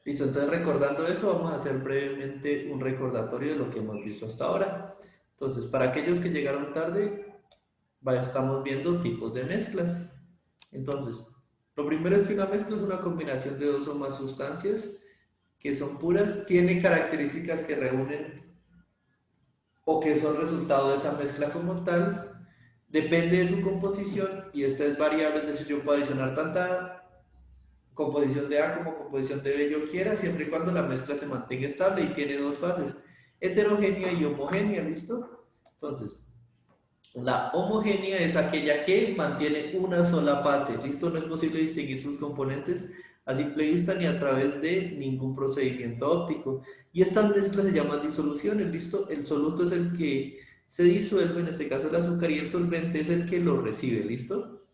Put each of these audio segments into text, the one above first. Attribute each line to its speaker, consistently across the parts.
Speaker 1: Listo, entonces recordando eso, vamos a hacer brevemente un recordatorio de lo que hemos visto hasta ahora. Entonces, para aquellos que llegaron tarde, estamos viendo tipos de mezclas. Entonces, lo primero es que una mezcla es una combinación de dos o más sustancias que son puras, tiene características que reúnen o que son resultado de esa mezcla como tal, depende de su composición y esta es variable, es decir, yo puedo adicionar tanta composición de A como composición de B yo quiera, siempre y cuando la mezcla se mantenga estable y tiene dos fases, heterogénea y homogénea, ¿listo? Entonces, la homogénea es aquella que mantiene una sola fase, ¿listo? No es posible distinguir sus componentes a simple vista ni a través de ningún procedimiento óptico. Y estas mezclas se llaman disoluciones, ¿listo? El soluto es el que se disuelve, en este caso el azúcar, y el solvente es el que lo recibe, ¿listo?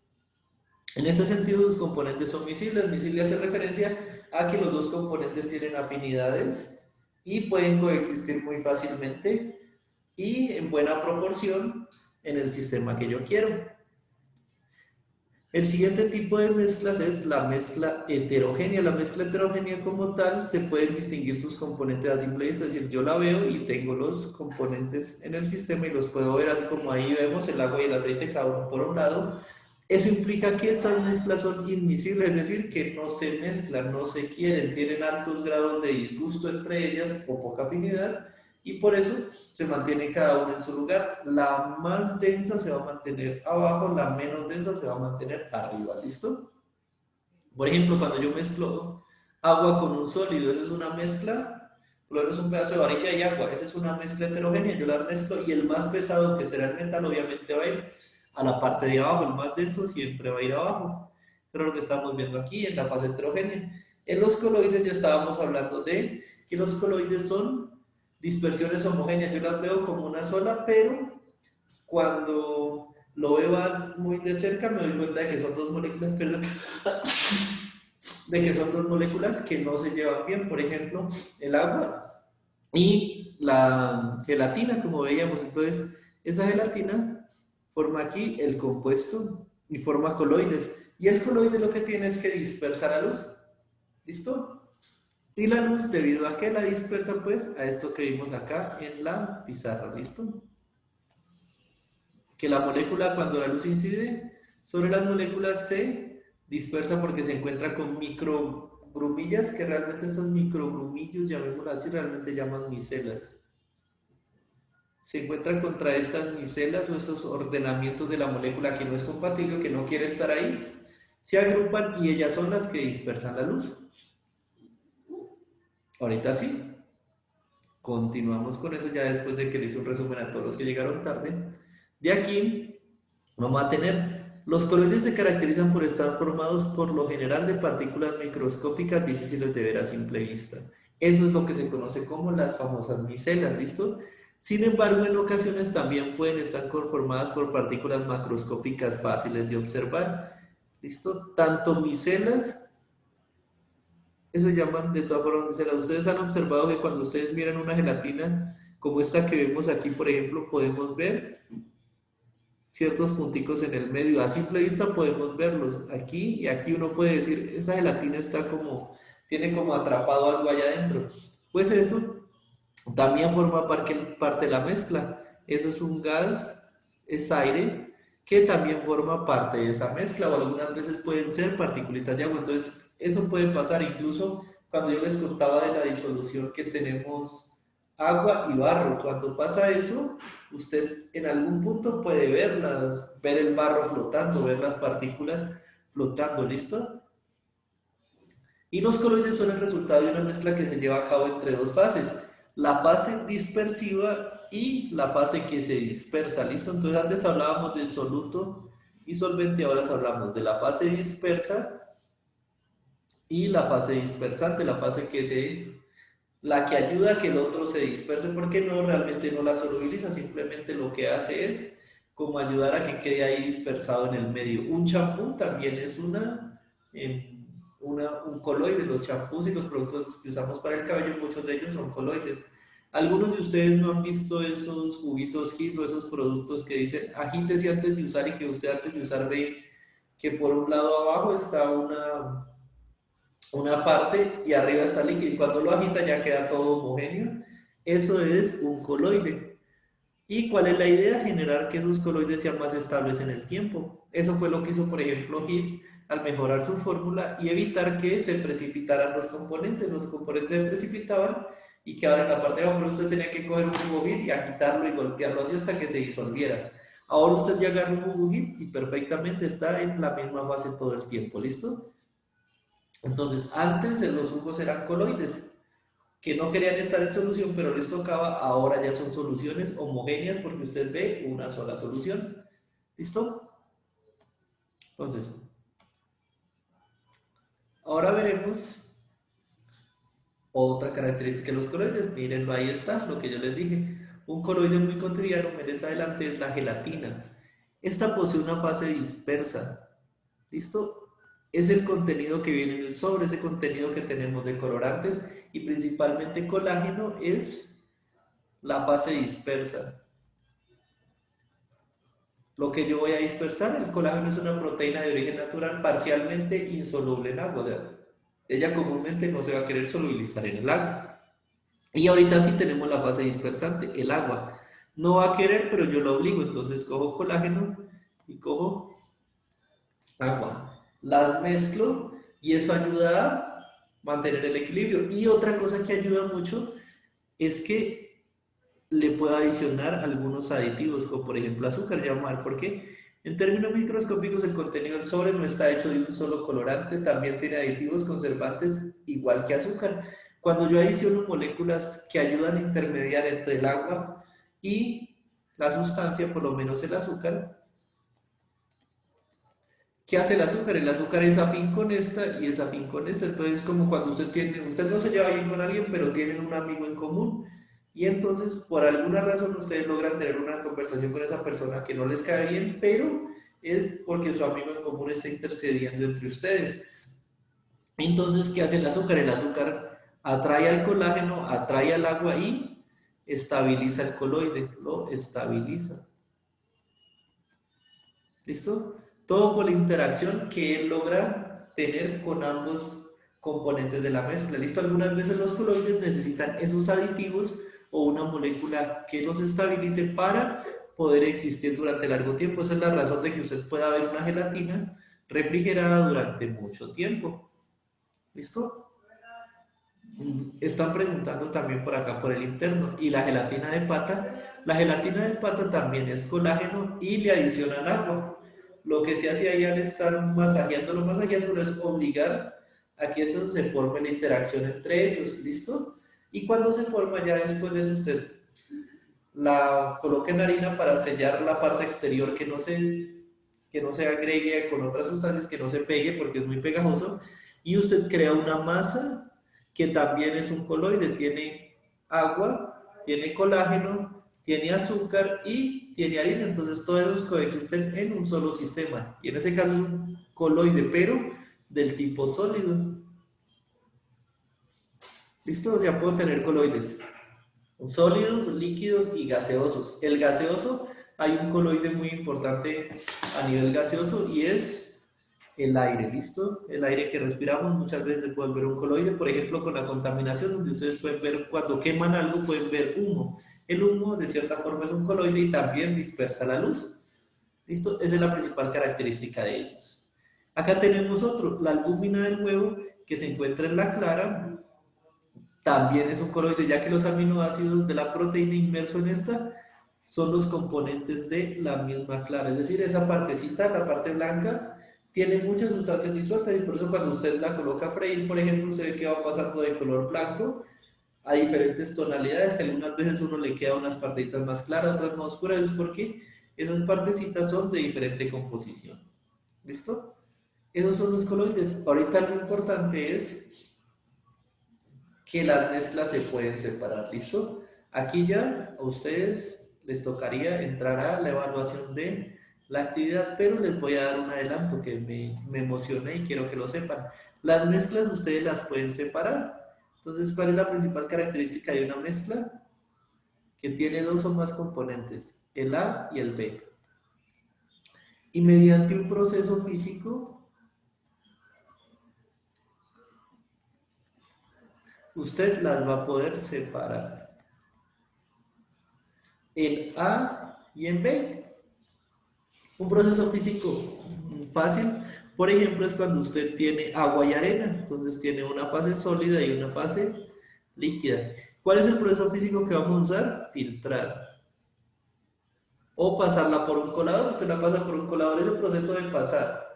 Speaker 1: En este sentido, sus componentes son miscibles. Miscible hace referencia a que los dos componentes tienen afinidades y pueden coexistir muy fácilmente y en buena proporción en el sistema que yo quiero. El siguiente tipo de mezclas es la mezcla heterogénea. La mezcla heterogénea como tal se pueden distinguir sus componentes a simple vista, es decir, yo la veo y tengo los componentes en el sistema y los puedo ver así como ahí vemos el agua y el aceite cada uno por un lado. Eso implica que estas mezclas son inmiscibles, es decir, que no se mezclan, no se quieren, tienen altos grados de disgusto entre ellas o poca afinidad y por eso se mantiene cada una en su lugar. La más densa se va a mantener abajo, la menos densa se va a mantener arriba, ¿listo? Por ejemplo, cuando yo mezclo agua con un sólido, eso es una mezcla, por lo menos un pedazo de varilla y agua, esa es una mezcla heterogénea, yo la mezclo y el más pesado que será el metal obviamente va a ir a la parte de abajo, el más denso siempre va a ir abajo. Pero lo que estamos viendo aquí en la fase heterogénea. En los coloides ya estábamos hablando de que los coloides son dispersiones homogéneas, yo las veo como una sola, pero cuando lo veo muy de cerca me doy cuenta de que son dos moléculas, perdón, de que son dos moléculas que no se llevan bien, por ejemplo, el agua y la gelatina, como veíamos. Entonces, esa gelatina forma aquí el compuesto y forma coloides. Y el coloide lo que tiene es que dispersa la luz. ¿Listo? Y la luz, debido a que la dispersa, pues, a esto que vimos acá en la pizarra. ¿Listo? Que la molécula, cuando la luz incide sobre las moléculas, se dispersa porque se encuentra con microgrumillas, que realmente son microgrumillos, llamémoslo así, realmente llaman micelas. Se encuentran contra estas micelas o esos ordenamientos de la molécula que no es compatible, que no quiere estar ahí, se agrupan y ellas son las que dispersan la luz. Ahorita sí, continuamos con eso ya después de que le hice un resumen a todos los que llegaron tarde. De aquí vamos a tener, los coloides se caracterizan por estar formados por lo general de partículas microscópicas difíciles de ver a simple vista. Eso es lo que se conoce como las famosas micelas, ¿listo? Sin embargo, en ocasiones también pueden estar conformadas por partículas macroscópicas fáciles de observar, ¿listo? Tanto micelas, eso llaman de todas formas micelas. Ustedes han observado que cuando ustedes miran una gelatina como esta que vemos aquí, por ejemplo, podemos ver ciertos punticos en el medio. A simple vista podemos verlos aquí y aquí uno puede decir, esa gelatina está como, tiene como atrapado algo allá adentro. Pues eso también forma parte de la mezcla. Eso es un gas, es aire, que también forma parte de esa mezcla o algunas veces pueden ser partículas de agua. Entonces, eso puede pasar incluso cuando yo les contaba de la disolución que tenemos agua y barro. Cuando pasa eso, usted en algún punto puede ver el barro flotando, ver las partículas flotando, ¿listo? Y los coloides son el resultado de una mezcla que se lleva a cabo entre dos fases, la fase dispersiva y la fase que se dispersa, ¿listo? Entonces antes hablábamos de soluto y solvente, ahora hablamos de la fase dispersa y la fase dispersante, la fase la que ayuda a que el otro se disperse, porque no, realmente no la solubiliza, simplemente lo que hace es como ayudar a que quede ahí dispersado en el medio. Un champú también es un coloide. Los champús y los productos que usamos para el cabello, muchos de ellos son coloides. Algunos de ustedes no han visto esos juguitos Hit o esos productos que dicen agítese antes de usar y que usted antes de usar ve que por un lado abajo está una parte y arriba está líquido. Y cuando lo agita ya queda todo homogéneo. Eso es un coloide. ¿Y cuál es la idea? Generar que esos coloides sean más estables en el tiempo. Eso fue lo que hizo, por ejemplo, Hill al mejorar su fórmula y evitar que se precipitaran los componentes. Los componentes se precipitaban y quedaban en la parte de abajo, pero usted tenía que coger un jugo Hill y agitarlo y golpearlo así hasta que se disolviera. Ahora usted ya agarra un jugo Hill y perfectamente está en la misma fase todo el tiempo, ¿listo? Entonces, antes los jugos eran coloides, que no querían estar en solución, pero les tocaba, ahora ya son soluciones homogéneas porque usted ve una sola solución. ¿Listo? Entonces, ahora veremos otra característica de los coloides. Mírenlo, ahí está, lo que yo les dije. Un coloide muy cotidiano, más adelante, es la gelatina. Esta posee una fase dispersa. ¿Listo? Es el contenido que viene en el sobre, ese contenido que tenemos de colorantes y principalmente colágeno es la fase dispersa. Lo que yo voy a dispersar, el colágeno es una proteína de origen natural parcialmente insoluble en agua, o sea, ella comúnmente no se va a querer solubilizar en el agua. Y ahorita sí tenemos la fase dispersante, el agua. No va a querer, pero yo lo obligo, entonces cojo colágeno y cojo agua. Las mezclo y eso ayuda a mantener el equilibrio. Y otra cosa que ayuda mucho es que le puedo adicionar algunos aditivos, como por ejemplo azúcar, ya vamos a ver por qué. En términos microscópicos, el contenido del sobre no está hecho de un solo colorante, también tiene aditivos conservantes igual que azúcar. Cuando yo adiciono moléculas que ayudan a intermediar entre el agua y la sustancia, por lo menos el azúcar, ¿qué hace el azúcar? El azúcar es afín con esta y es afín con esta. Entonces, es como cuando usted no se lleva bien con alguien, pero tienen un amigo en común. Y entonces, por alguna razón, ustedes logran tener una conversación con esa persona que no les cae bien, pero es porque su amigo en común está intercediendo entre ustedes. Entonces, ¿qué hace el azúcar? El azúcar atrae al colágeno, atrae al agua y estabiliza el coloide, lo estabiliza. ¿Listo? Todo por la interacción que él logra tener con ambos componentes de la mezcla. ¿Listo? Algunas veces los coloides necesitan esos aditivos o una molécula que los estabilice para poder existir durante largo tiempo. Esa es la razón de que usted pueda ver una gelatina refrigerada durante mucho tiempo. ¿Listo? Están preguntando también por acá por el interno. Y la gelatina de pata. La gelatina de pata también es colágeno y le adicionan agua. Lo que se hace ahí al estar masajeándolo es obligar a que eso se forme la interacción entre ellos. ¿Listo? Y cuando se forma, ya después de eso, usted la coloca en harina para sellar la parte exterior que no se agregue con otras sustancias, que no se pegue porque es muy pegajoso. Y usted crea una masa que también es un coloide, tiene agua, tiene colágeno, tiene azúcar y tiene harina. Entonces todos ellos coexisten en un solo sistema. Y en ese caso es un coloide, pero del tipo sólido. ¿Listo? O sea, puedo tener coloides sólidos, líquidos y gaseosos. El gaseoso, hay un coloide muy importante a nivel gaseoso y es el aire, ¿listo? El aire que respiramos muchas veces se puede ver un coloide, por ejemplo, con la contaminación, donde ustedes pueden ver cuando queman algo, pueden ver humo. El humo, de cierta forma, es un coloide y también dispersa la luz. ¿Listo? Esa es la principal característica de ellos. Acá tenemos otro, la albúmina del huevo, que se encuentra en la clara, también es un coloide, ya que los aminoácidos de la proteína inmerso en esta son los componentes de la misma clara. Es decir, esa partecita, la parte blanca, tiene muchas sustancias disueltas y por eso cuando usted la coloca a freír, por ejemplo, usted ve que va pasando de color blanco a diferentes tonalidades, que algunas veces uno le queda unas partitas más claras, otras más oscuras, es porque esas partecitas son de diferente composición. ¿Listo? Esos son los coloides. Ahorita lo importante es que las mezclas se pueden separar, ¿listo? Aquí ya a ustedes les tocaría entrar a la evaluación de la actividad, pero les voy a dar un adelanto que me emocioné y quiero que lo sepan. Las mezclas ustedes las pueden separar. Entonces, ¿cuál es la principal característica de una mezcla? Que tiene dos o más componentes, el A y el B. Y mediante un proceso físico usted las va a poder separar en A y en B. Un proceso físico fácil, por ejemplo, es cuando usted tiene agua y arena. Entonces tiene una fase sólida y una fase líquida. ¿Cuál es el proceso físico que vamos a usar? Filtrar. O pasarla por un colador. Usted la pasa por un colador. Es el proceso de pasar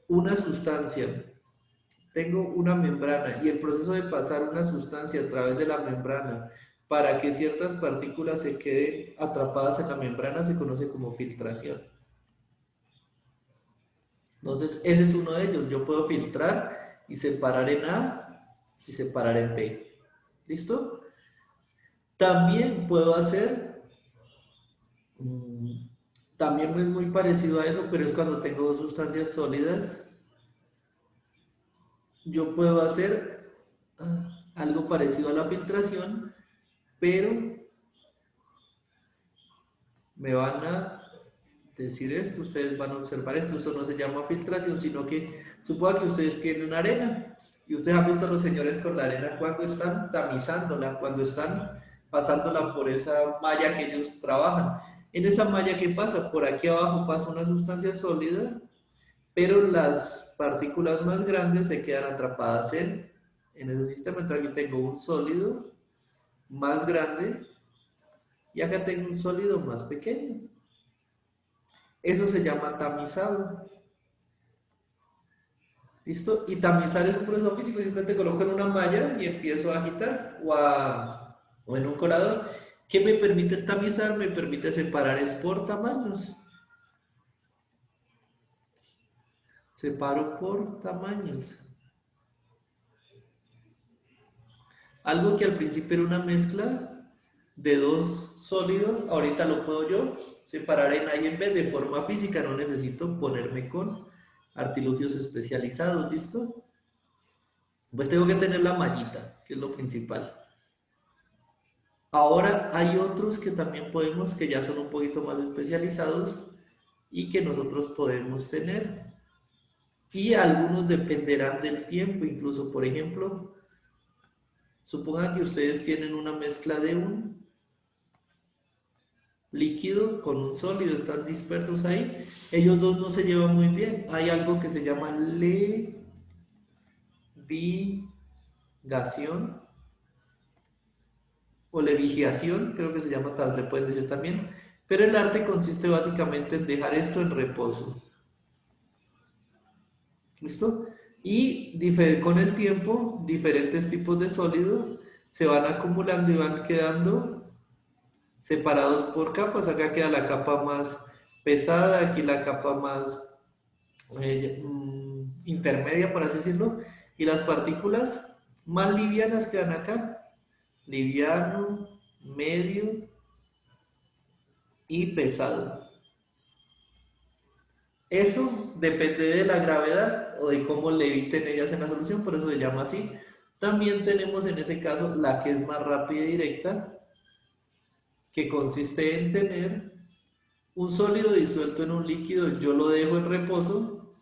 Speaker 1: una sustancia. Tengo una membrana y el proceso de pasar una sustancia a través de la membrana para que ciertas partículas se queden atrapadas en la membrana se conoce como filtración. Entonces, ese es uno de ellos. Yo puedo filtrar y separar en A y separar en B. ¿Listo? También puedo hacer, también es muy parecido a eso, pero es cuando tengo dos sustancias sólidas. Yo puedo hacer algo parecido a la filtración, pero me van a decir esto, ustedes van a observar esto. Esto no se llama filtración, sino que suponga que ustedes tienen una arena y ustedes han visto a los señores con la arena cuando están tamizándola, cuando están pasándola por esa malla que ellos trabajan. En esa malla, ¿qué pasa? Por aquí abajo pasa una sustancia sólida, pero las partículas más grandes se quedan atrapadas en ese sistema. Entonces aquí tengo un sólido más grande y acá tengo un sólido más pequeño. Eso se llama tamizado. ¿Listo? Y tamizar es un proceso físico. Simplemente coloco en una malla y empiezo a agitar o en un colador. ¿Qué me permite el tamizar? Me permite separar es por tamaños. Separo por tamaños. Algo que al principio era una mezcla de dos sólidos, ahorita lo puedo yo separar en A y en B de forma física, no necesito ponerme con artilugios especializados, ¿listo? Pues tengo que tener la mallita, que es lo principal. Ahora hay otros que también podemos, que ya son un poquito más especializados y que nosotros podemos tener. Y algunos dependerán del tiempo, incluso, por ejemplo, supongan que ustedes tienen una mezcla de un líquido con un sólido, están dispersos ahí, ellos dos no se llevan muy bien. Hay algo que se llama levigación o levigación, creo que se llama tal, le pueden decir también, pero el arte consiste básicamente en dejar esto en reposo. ¿Listo? Y con el tiempo, diferentes tipos de sólido se van acumulando y van quedando separados por capas. Acá queda la capa más pesada, aquí la capa más intermedia, por así decirlo, y las partículas más livianas quedan acá, liviano, medio y pesado. Eso depende de la gravedad o de cómo leviten ellas en la solución, por eso se llama así. También tenemos en ese caso la que es más rápida y directa, que consiste en tener un sólido disuelto en un líquido, yo lo dejo en reposo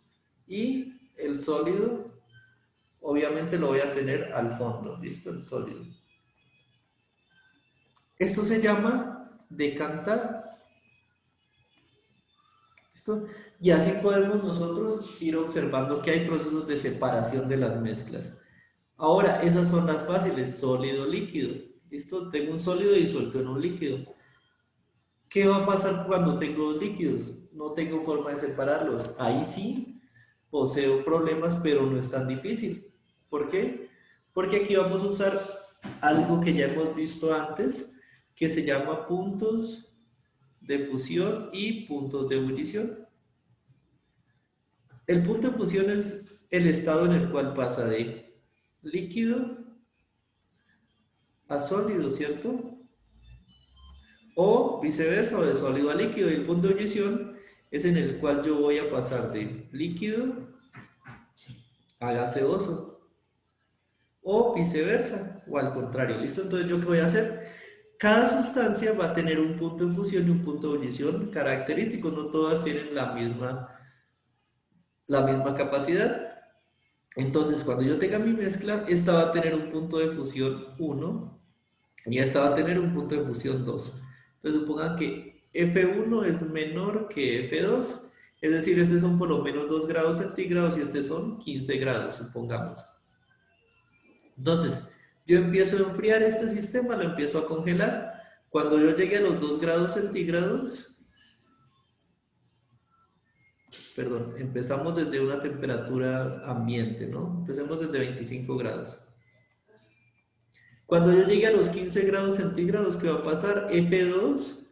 Speaker 1: y el sólido obviamente lo voy a tener al fondo, ¿listo? El sólido. Esto se llama decantar, ¿listo? Y así podemos nosotros ir observando que hay procesos de separación de las mezclas. Ahora, esas son las fáciles, sólido, líquido, ¿listo? Tengo un sólido disuelto en un líquido. ¿Qué va a pasar cuando tengo dos líquidos? No tengo forma de separarlos. Ahí sí poseo problemas, pero no es tan difícil. ¿Por qué? Porque aquí vamos a usar algo que ya hemos visto antes, que se llama puntos de fusión y puntos de ebullición. El punto de fusión es el estado en el cual pasa de líquido a sólido, ¿cierto? O viceversa, o de sólido a líquido. Y el punto de ebullición es en el cual yo voy a pasar de líquido a gaseoso. O viceversa, o al contrario, ¿listo? Entonces, ¿yo qué voy a hacer? Cada sustancia va a tener un punto de fusión y un punto de ebullición característicos, no todas tienen la misma capacidad. Entonces, cuando yo tenga mi mezcla, esta va a tener un punto de fusión 1 y esta va a tener un punto de fusión 2. Entonces, supongan que F1 es menor que F2, es decir, estos son por lo menos 2 grados centígrados y estos son 15 grados, supongamos. Entonces, yo empiezo a enfriar este sistema, lo empiezo a congelar. Cuando yo llegue a los 2 grados centígrados, perdón, empezamos desde una temperatura ambiente, ¿no? Empecemos desde 25 grados. Cuando yo llegue a los 15 grados centígrados, ¿qué va a pasar? F2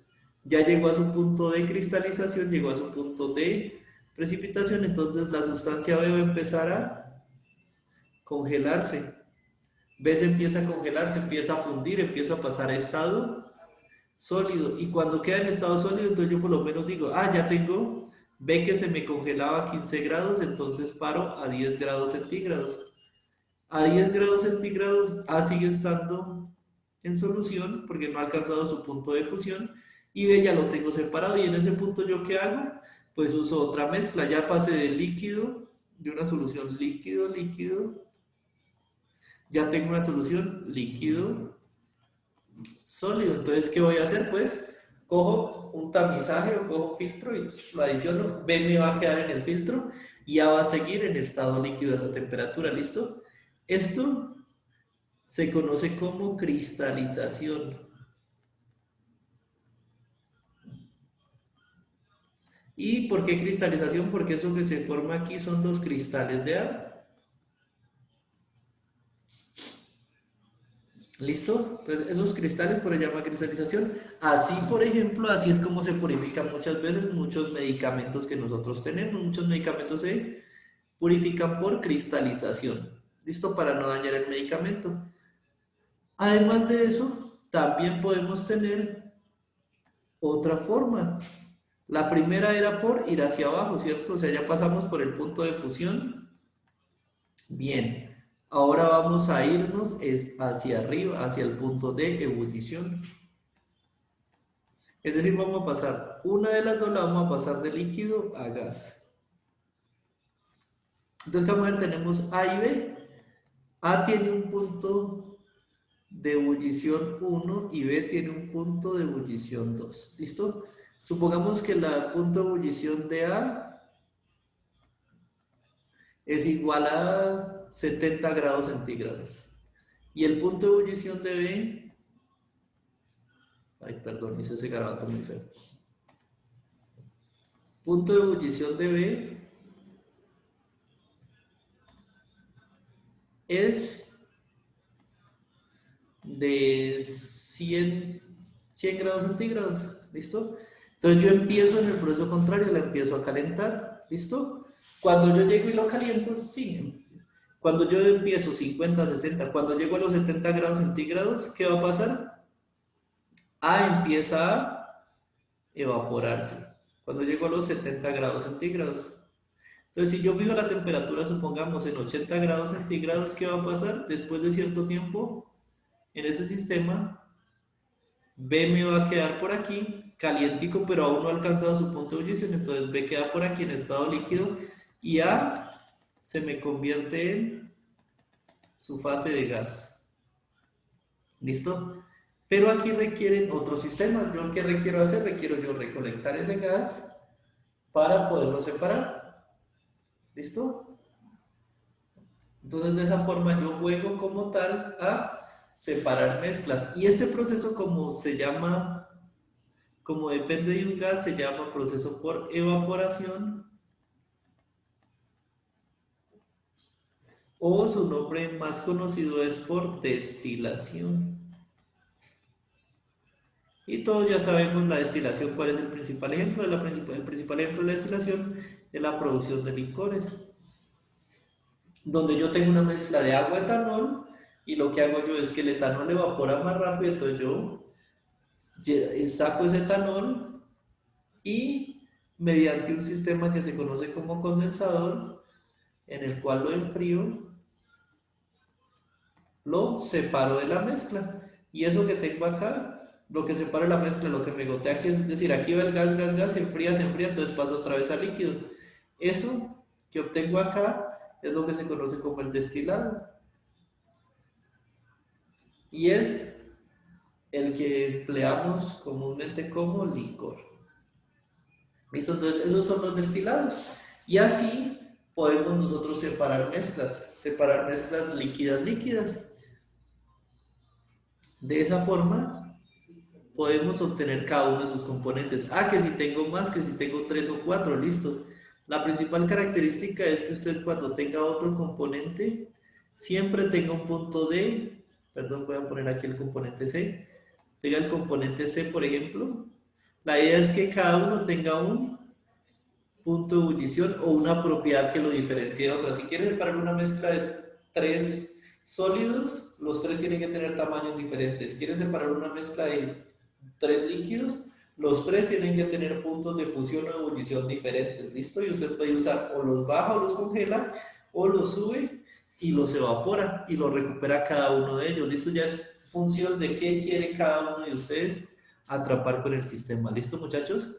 Speaker 1: ya llegó a su punto de cristalización, llegó a su punto de precipitación, entonces la sustancia B va a empezar a congelarse. B se empieza a congelar, se empieza a fundir, empieza a pasar a estado sólido. Y cuando queda en estado sólido, entonces yo por lo menos digo, ya tengo B que se me congelaba a 15 grados, entonces paro a 10 grados centígrados. A 10 grados centígrados A sigue estando en solución porque no ha alcanzado su punto de fusión y B ya lo tengo separado y en ese punto yo ¿qué hago? Pues uso otra mezcla, ya pasé de líquido, de una solución líquido, líquido, ya tengo una solución líquido, sólido. Entonces, ¿qué voy a hacer? Pues cojo un tamizaje o cojo un filtro y lo adiciono, B me va a quedar en el filtro y A va a seguir en estado líquido a esa temperatura, ¿listo? Esto se conoce como cristalización. ¿Y por qué cristalización? Porque eso que se forma aquí son los cristales de agua. ¿Listo? Entonces, esos cristales por eso se llama cristalización. Así, por ejemplo, así es como se purifican muchas veces muchos medicamentos que nosotros tenemos. Muchos medicamentos se purifican por cristalización. ¿Listo? Para no dañar el medicamento. Además de eso, también podemos tener otra forma. La primera era por ir hacia abajo, ¿cierto? O sea, ya pasamos por el punto de fusión. Bien, ahora vamos a irnos hacia arriba, hacia el punto de ebullición. Es decir, vamos a pasar, una de las dos la vamos a pasar de líquido a gas. Entonces, vamos a ver, tenemos A y B. A tiene un punto de ebullición 1 y B tiene un punto de ebullición 2. ¿Listo? Supongamos que el punto de ebullición de A es igual a 70 grados centígrados. Y el punto de ebullición de B, perdón, hice ese garabato muy feo. Punto de ebullición de B es de 100 grados centígrados, ¿listo? Entonces yo empiezo en el proceso contrario, la empiezo a calentar, ¿listo? Cuando yo llego y lo caliento, sí. Cuando yo empiezo 50, 60, cuando llego a los 70 grados centígrados, ¿qué va a pasar? A empieza a evaporarse. Cuando llego a los 70 grados centígrados. Entonces, si yo fijo la temperatura, supongamos en 80 grados centígrados, ¿qué va a pasar? Después de cierto tiempo, en ese sistema, B me va a quedar por aquí, calientico, pero aún no ha alcanzado su punto de ebullición, entonces B queda por aquí en estado líquido y A se me convierte en su fase de gas. ¿Listo? Pero aquí requieren otro sistema. ¿Yo qué requiero hacer? Requiero yo recolectar ese gas para poderlo separar. ¿Listo? Entonces de esa forma yo juego como tal a separar mezclas. Y este proceso como se llama, como depende de un gas, se llama proceso por evaporación. O su nombre más conocido es por destilación. Y todos ya sabemos la destilación, cuál es el principal ejemplo. El principal ejemplo de la destilación es la producción de licores, donde yo tengo una mezcla de agua y etanol, y lo que hago yo es que el etanol evapora más rápido, entonces yo saco ese etanol y mediante un sistema que se conoce como condensador, en el cual lo enfrío, lo separo de la mezcla. Y eso que tengo acá, lo que separa la mezcla, lo que me gotea aquí, es decir, aquí va el gas, gas, gas, se enfría, entonces paso otra vez al líquido. Eso que obtengo acá es lo que se conoce como el destilado. Y es el que empleamos comúnmente como licor. ¿Listo? Entonces, esos son los destilados. Y así podemos nosotros separar mezclas líquidas. De esa forma, podemos obtener cada uno de sus componentes. Ah, que si tengo más, que si tengo 3 o 4, listo. La principal característica es que usted cuando tenga otro componente, siempre tenga un punto D, perdón, voy a poner aquí el componente C, tenga el componente C, por ejemplo. La idea es que cada uno tenga un punto de ebullición o una propiedad que lo diferencie de otra. Si quieres separar una mezcla de 3 sólidos, los 3 tienen que tener tamaños diferentes. ¿Quieres separar una mezcla de 3 líquidos? Los 3 tienen que tener puntos de fusión o ebullición diferentes, ¿listo? Y usted puede usar o los baja o los congela, o los sube y los evapora y los recupera cada uno de ellos, ¿listo? Ya es función de qué quiere cada uno de ustedes atrapar con el sistema, ¿listo, muchachos?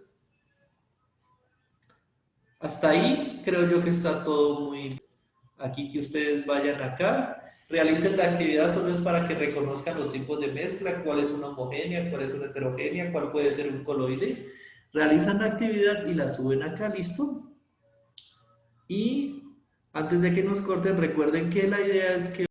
Speaker 1: Hasta ahí creo yo que está todo muy... Aquí que ustedes vayan acá, realicen la actividad, solo es para que reconozcan los tipos de mezcla, cuál es una homogénea, cuál es una heterogénea, cuál puede ser un coloide. Realizan la actividad y la suben acá, ¿listo? Y antes de que nos corten, recuerden que la idea es que